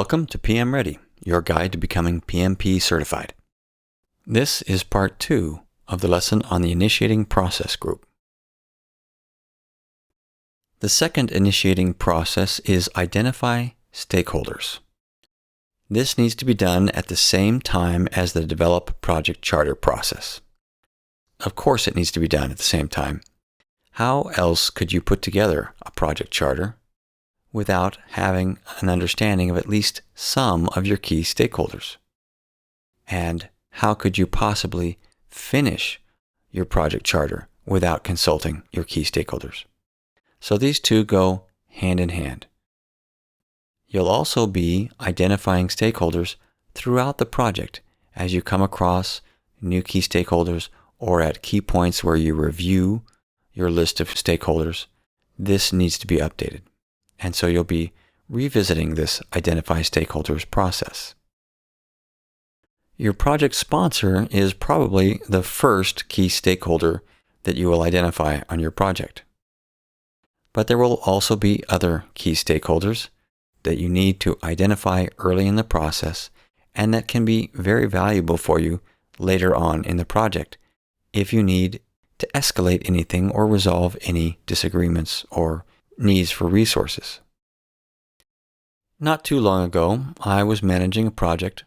Welcome to PM Ready, your guide to becoming PMP certified. This is part 2 of the lesson on the initiating process group. The second initiating process is identify stakeholders. This needs to be done at the same time as the develop project charter process. Of course it needs to be done at the same time. How else could you put together a project charter without having an understanding of at least some of your key stakeholders? And how could you possibly finish your project charter without consulting your key stakeholders? So these two go hand in hand. You'll also be identifying stakeholders throughout the project as you come across new key stakeholders or at key points where you review your list of stakeholders. This needs to be updated. And so you'll be revisiting this identify stakeholders process. Your project sponsor is probably the first key stakeholder that you will identify on your project. But there will also be other key stakeholders that you need to identify early in the process and that can be very valuable for you later on in the project if you need to escalate anything or resolve any disagreements or needs for resources. Not too long ago, I was managing a project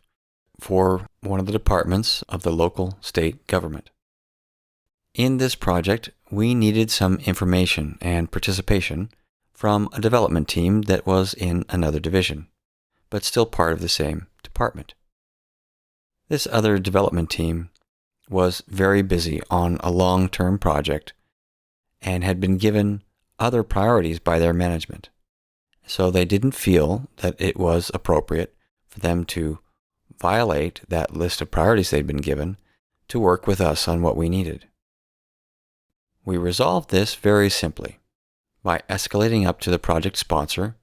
for one of the departments of the local state government. In this project, we needed some information and participation from a development team that was in another division, but still part of the same department. This other development team was very busy on a long-term project and had been given other priorities by their management. So they didn't feel that it was appropriate for them to violate that list of priorities they'd been given to work with us on what we needed. We resolved this very simply by escalating up to the project sponsor,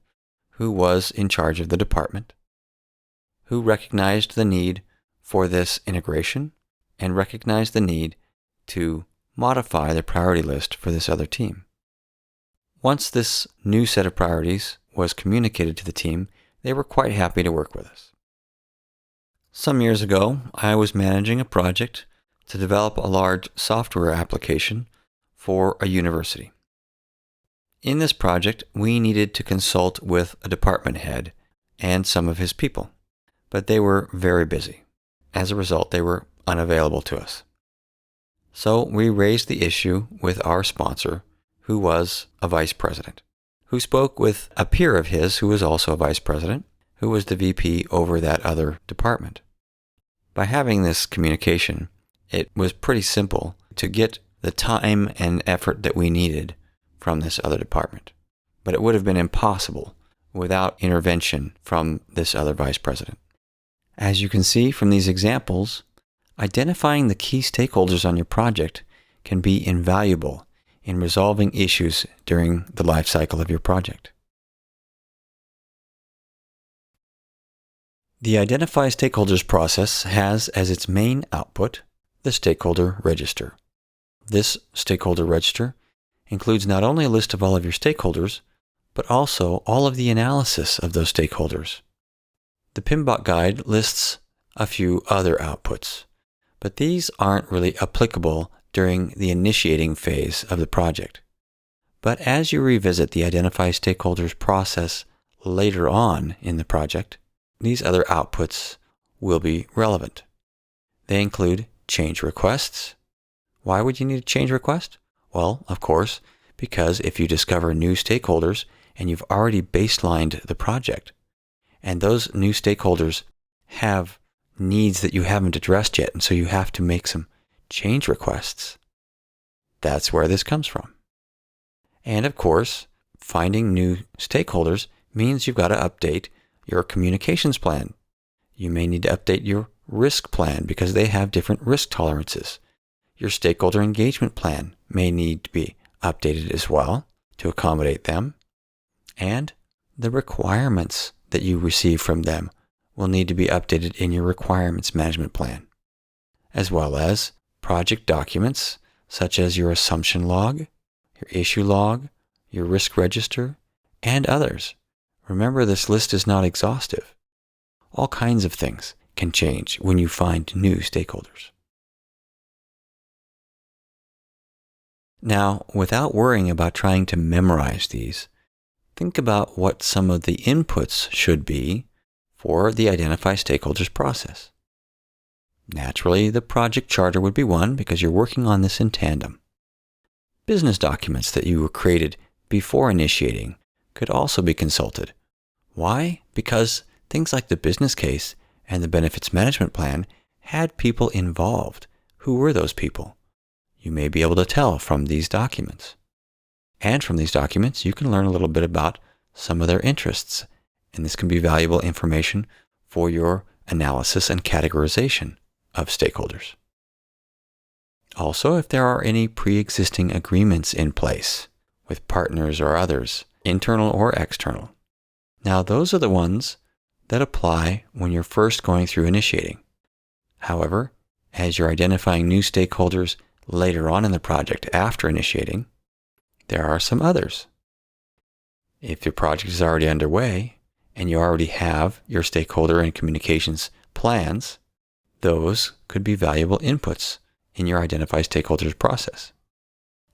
who was in charge of the department, who recognized the need for this integration and recognized the need to modify the priority list for this other team. Once this new set of priorities was communicated to the team, they were quite happy to work with us. Some years ago, I was managing a project to develop a large software application for a university. In this project, we needed to consult with a department head and some of his people, but they were very busy. As a result, they were unavailable to us. So we raised the issue with our sponsor, who was a vice president, who spoke with a peer of his who was also a vice president, who was the VP over that other department. By having this communication, it was pretty simple to get the time and effort that we needed from this other department. But it would have been impossible without intervention from this other vice president. As you can see from these examples, identifying the key stakeholders on your project can be invaluable in resolving issues during the life cycle of your project. The Identify Stakeholders process has as its main output the Stakeholder Register. This Stakeholder Register includes not only a list of all of your stakeholders, but also all of the analysis of those stakeholders. The PMBOK guide lists a few other outputs, but these aren't really applicable during the initiating phase of the project. But as you revisit the Identify Stakeholders process later on in the project, these other outputs will be relevant. They include change requests. Why would you need a change request? Well, of course, because if you discover new stakeholders and you've already baselined the project, and those new stakeholders have needs that you haven't addressed yet, and so you have to make some change requests, that's where this comes from. And of course, finding new stakeholders means you've got to update your communications plan. You may need to update your risk plan because they have different risk tolerances. Your stakeholder engagement plan may need to be updated as well to accommodate them. And the requirements that you receive from them will need to be updated in your requirements management plan, as well as project documents such as your assumption log, your issue log, your risk register, and others. Remember, this list is not exhaustive. All kinds of things can change when you find new stakeholders. Now, without worrying about trying to memorize these, think about what some of the inputs should be for the Identify Stakeholders process. Naturally, the project charter would be one because you're working on this in tandem. Business documents that you created before initiating could also be consulted. Why? Because things like the business case and the benefits management plan had people involved. Who were those people? You may be able to tell from these documents. And from these documents, you can learn a little bit about some of their interests, and this can be valuable information for your analysis and categorization of stakeholders. Also, if there are any pre-existing agreements in place with partners or others, internal or external. Now, those are the ones that apply when you're first going through initiating. However, as you're identifying new stakeholders later on in the project after initiating, there are some others. If your project is already underway and you already have your stakeholder and communications plans, those could be valuable inputs in your Identify Stakeholders process.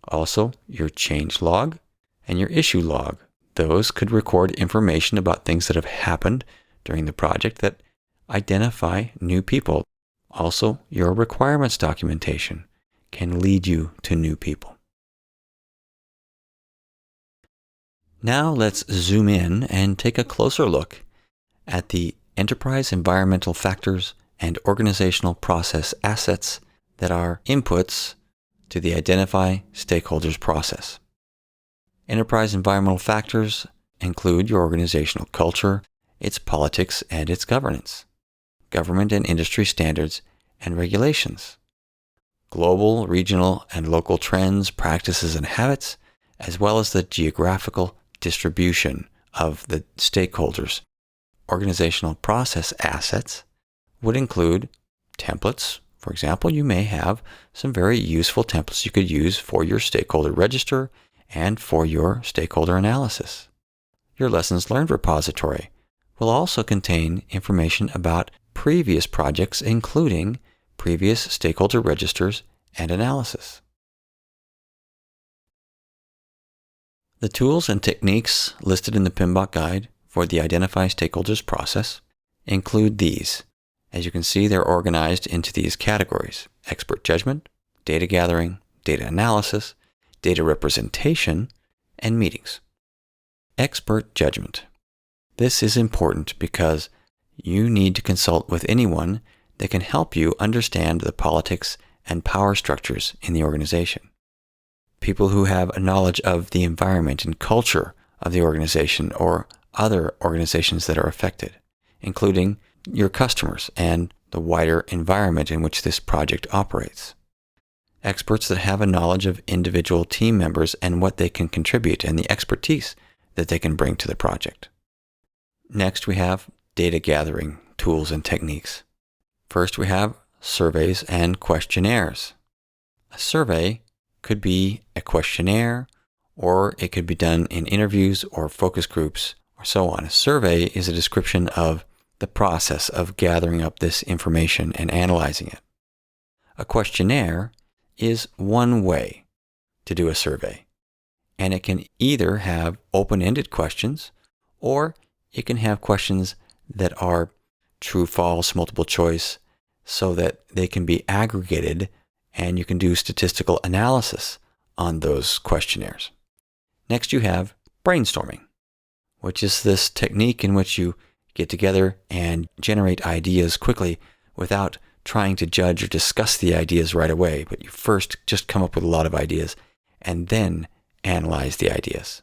Also, your change log and your issue log. Those could record information about things that have happened during the project that identify new people. Also, your requirements documentation can lead you to new people. Now let's zoom in and take a closer look at the enterprise environmental factors and organizational process assets that are inputs to the Identify Stakeholders process. Enterprise environmental factors include your organizational culture, its politics and its governance, government and industry standards and regulations, global, regional, and local trends, practices, and habits, as well as the geographical distribution of the stakeholders. Organizational process assets would include templates. For example, you may have some very useful templates you could use for your Stakeholder Register and for your Stakeholder Analysis. Your Lessons Learned repository will also contain information about previous projects, including previous Stakeholder Registers and analysis. The tools and techniques listed in the PMBOK guide for the Identify Stakeholders process include these. As you can see, they're organized into these categories: expert judgment, data gathering, data analysis, data representation, and meetings. Expert judgment. This is important because you need to consult with anyone that can help you understand the politics and power structures in the organization. People who have a knowledge of the environment and culture of the organization or other organizations that are affected, including your customers and the wider environment in which this project operates. Experts that have a knowledge of individual team members and what they can contribute and the expertise that they can bring to the project. Next, we have data gathering tools and techniques. First, we have surveys and questionnaires. A survey could be a questionnaire, or it could be done in interviews or focus groups or so on. A survey is a description of the process of gathering up this information and analyzing it. A questionnaire is one way to do a survey, and it can either have open-ended questions or it can have questions that are true, false, multiple choice, so that they can be aggregated and you can do statistical analysis on those questionnaires. Next, you have brainstorming, which is this technique in which you get together and generate ideas quickly without trying to judge or discuss the ideas right away, but you first just come up with a lot of ideas and then analyze the ideas.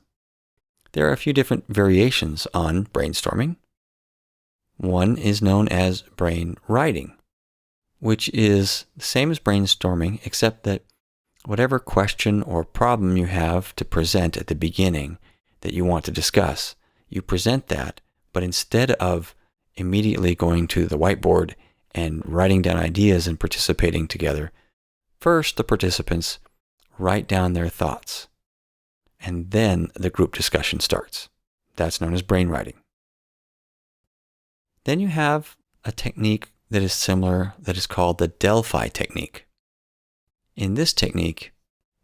There are a few different variations on brainstorming. One is known as brainwriting, which is the same as brainstorming, except that whatever question or problem you have to present at the beginning that you want to discuss, you present that, but instead of immediately going to the whiteboard and writing down ideas and participating together, first the participants write down their thoughts, and then the group discussion starts. That's known as brainwriting. Then you have a technique that is similar that is called the Delphi technique. In this technique,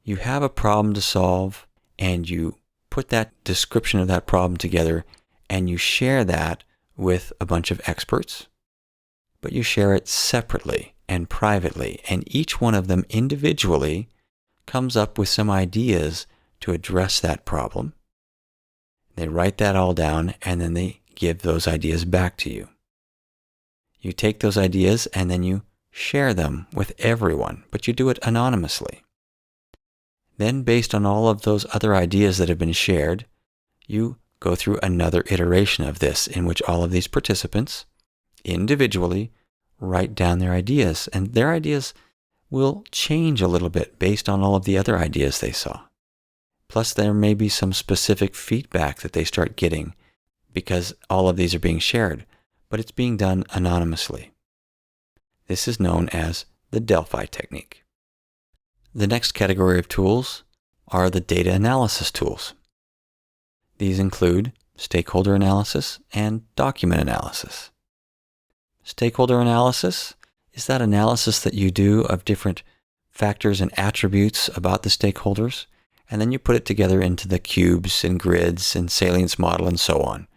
you have a problem to solve and you put that description of that problem together and you share that with a bunch of experts, but you share it separately and privately, and each one of them individually comes up with some ideas to address that problem. They write that all down and then they give those ideas back to you. You take those ideas and then you share them with everyone, but you do it anonymously. Then, based on all of those other ideas that have been shared, you go through another iteration of this in which all of these participants individually write down their ideas, and their ideas will change a little bit based on all of the other ideas they saw. Plus, there may be some specific feedback that they start getting because all of these are being shared, but it's being done anonymously. This is known as the Delphi technique. The next category of tools are the data analysis tools. These include stakeholder analysis and document analysis. Stakeholder analysis is that analysis that you do of different factors and attributes about the stakeholders, and then you put it together into the cubes and grids and salience model and so on.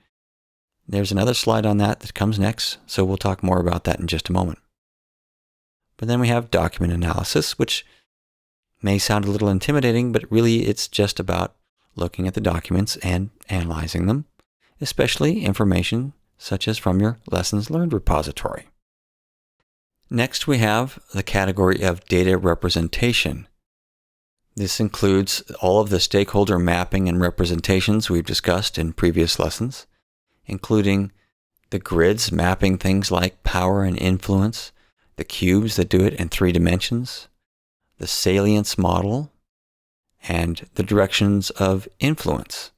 There's another slide on that comes next, so we'll talk more about that in just a moment. But then we have document analysis, which may sound a little intimidating, but really it's just about looking at the documents and analyzing them, especially information such as from your lessons learned repository. Next, we have the category of data representation. This includes all of the stakeholder mapping and representations we've discussed in previous lessons, including the grids mapping things like power and influence, the cubes that do it in 3 dimensions, the salience model, and the directions of influence.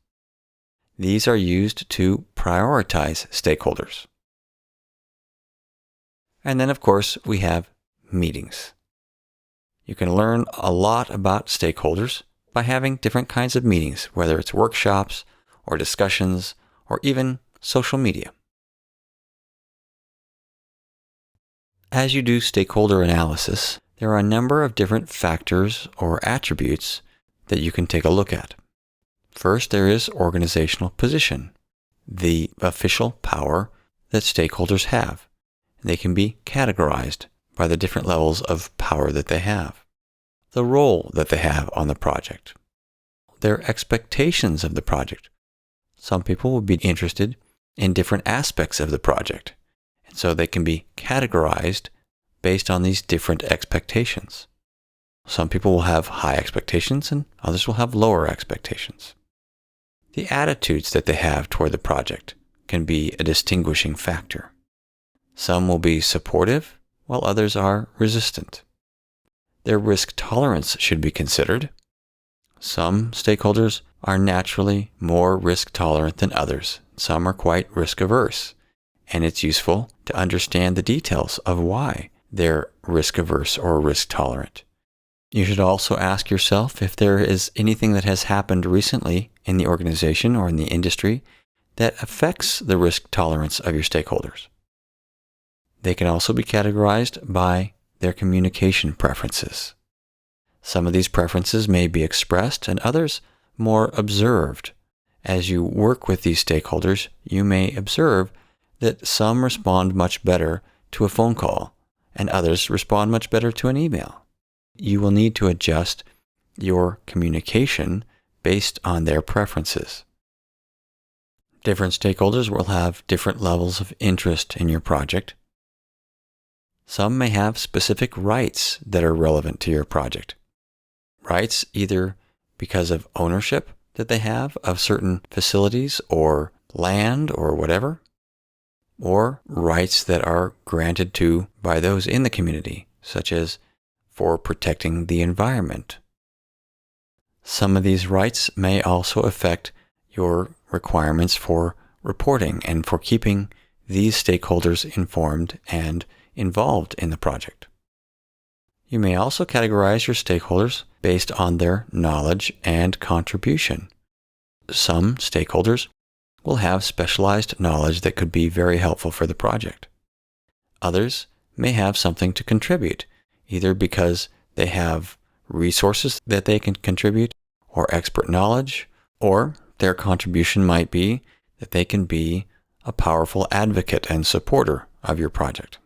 These are used to prioritize stakeholders. And then, of course, we have meetings. You can learn a lot about stakeholders by having different kinds of meetings, whether it's workshops or discussions or even social media. As you do stakeholder analysis, there are a number of different factors or attributes that you can take a look at. First, there is organizational position, the official power that stakeholders have. They can be categorized by the different levels of power that they have, the role that they have on the project, their expectations of the project. Some people will be interested in different aspects of the project, and so they can be categorized based on these different expectations. Some people will have high expectations and others will have lower expectations. The attitudes that they have toward the project can be a distinguishing factor. Some will be supportive, while others are resistant. Their risk tolerance should be considered. Some stakeholders are naturally more risk tolerant than others. Some are quite risk averse, and it's useful to understand the details of why they're risk averse or risk tolerant. You should also ask yourself if there is anything that has happened recently in the organization or in the industry that affects the risk tolerance of your stakeholders. They can also be categorized by their communication preferences. Some of these preferences may be expressed and others more observed. As you work with these stakeholders, you may observe that some respond much better to a phone call and others respond much better to an email. You will need to adjust your communication based on their preferences. Different stakeholders will have different levels of interest in your project. Some may have specific rights that are relevant to your project. Rights either because of ownership that they have of certain facilities or land or whatever, or rights that are granted to by those in the community, such as for protecting the environment. Some of these rights may also affect your requirements for reporting and for keeping these stakeholders informed and involved in the project. You may also categorize your stakeholders based on their knowledge and contribution. Some stakeholders will have specialized knowledge that could be very helpful for the project. Others may have something to contribute, either because they have resources that they can contribute or expert knowledge, or their contribution might be that they can be a powerful advocate and supporter of your project.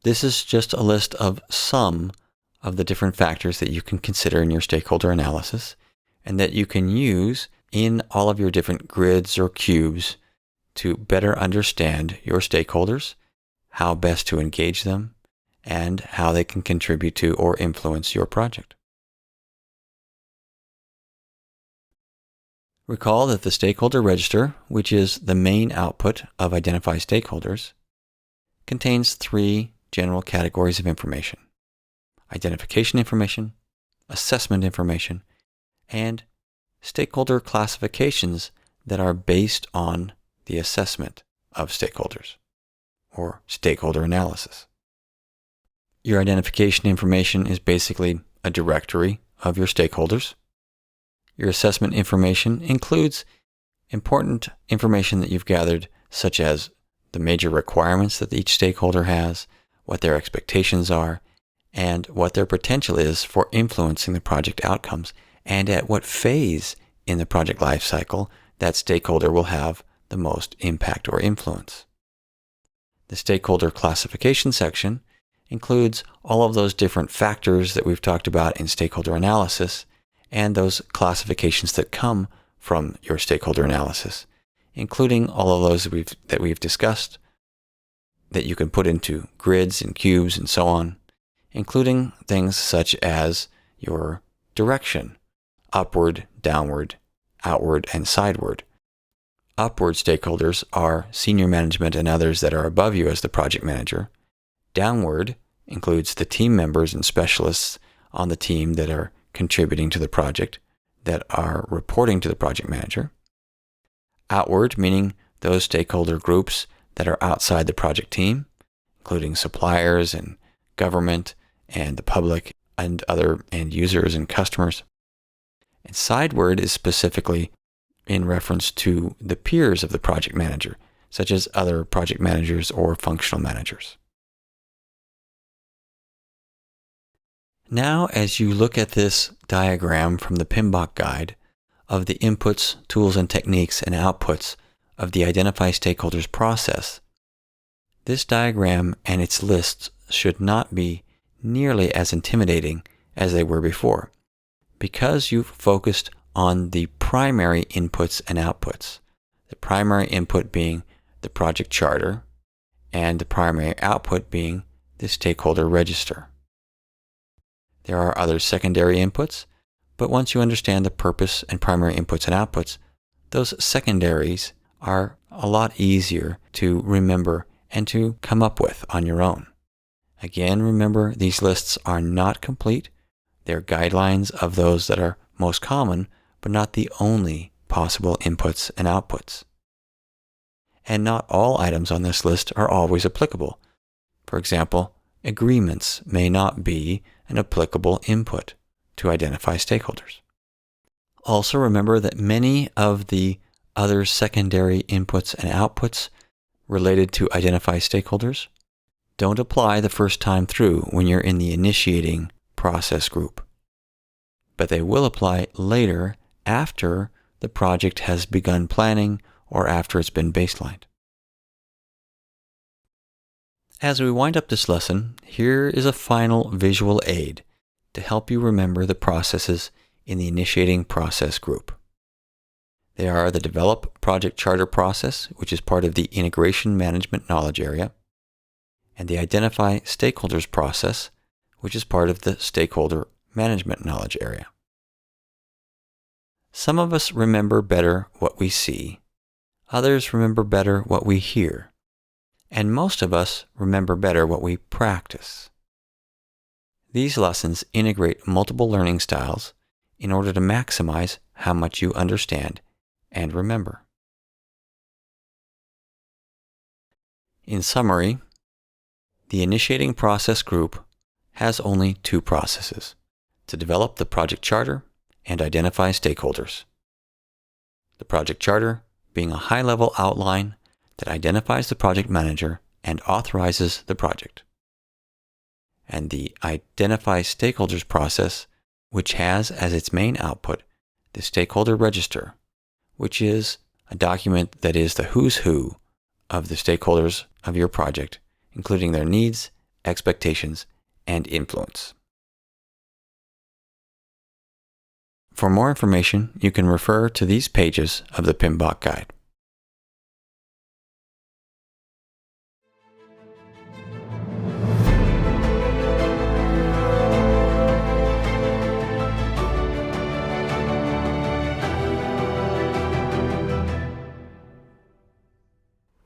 This is just a list of some of the different factors that you can consider in your stakeholder analysis and that you can use in all of your different grids or cubes to better understand your stakeholders, how best to engage them, and how they can contribute to or influence your project. Recall that the Stakeholder Register, which is the main output of Identify Stakeholders, contains 3 general categories of information: identification information, assessment information, and stakeholder classifications that are based on the assessment of stakeholders, or stakeholder analysis. Your identification information is basically a directory of your stakeholders. Your assessment information includes important information that you've gathered, such as the major requirements that each stakeholder has, what their expectations are, and what their potential is for influencing the project outcomes, and at what phase in the project lifecycle that stakeholder will have the most impact or influence. The stakeholder classification section includes all of those different factors that we've talked about in stakeholder analysis and those classifications that come from your stakeholder analysis, including all of those that we've discussed that you can put into grids and cubes and so on, including things such as your direction, upward, downward, outward, and sideward. Upward stakeholders are senior management and others that are above you as the project manager. Downward includes the team members and specialists on the team that are contributing to the project, that are reporting to the project manager. Outward, meaning those stakeholder groups that are outside the project team, including suppliers and government and the public and other end users and customers. And sideward is specifically in reference to the peers of the project manager, such as other project managers or functional managers. Now, as you look at this diagram from the PMBOK guide of the inputs, tools, and techniques and outputs of the Identify Stakeholders process, this diagram and its lists should not be nearly as intimidating as they were before, because you've focused on the primary inputs and outputs. The primary input being the project charter, and the primary output being the Stakeholder Register. There are other secondary inputs, but once you understand the purpose and primary inputs and outputs, those secondaries are a lot easier to remember and to come up with on your own. Again, remember, these lists are not complete. They're guidelines of those that are most common, but not the only possible inputs and outputs. And not all items on this list are always applicable. For example, agreements may not be an applicable input to identify stakeholders. Also remember that many of the other secondary inputs and outputs related to identify stakeholders don't apply the first time through when you're in the initiating process group, but they will apply later after the project has begun planning or after it's been baselined. As we wind up this lesson, here is a final visual aid to help you remember the processes in the initiating process group. They are the Develop Project Charter process, which is part of the Integration Management Knowledge area, and the Identify Stakeholders process, which is part of the Stakeholder Management Knowledge area. Some of us remember better what we see, others remember better what we hear, and most of us remember better what we practice. These lessons integrate multiple learning styles in order to maximize how much you understand and remember. In summary, the initiating process group has only 2 processes: to develop the project charter and identify stakeholders. The project charter being a high-level outline that identifies the project manager and authorizes the project. And the Identify Stakeholders process, which has as its main output the Stakeholder Register, which is a document that is the who's who of the stakeholders of your project, including their needs, expectations, and influence. For more information, you can refer to these pages of the PMBOK guide.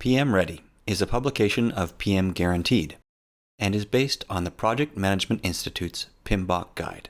PM Ready is a publication of PM Guaranteed and is based on the Project Management Institute's PMBOK guide.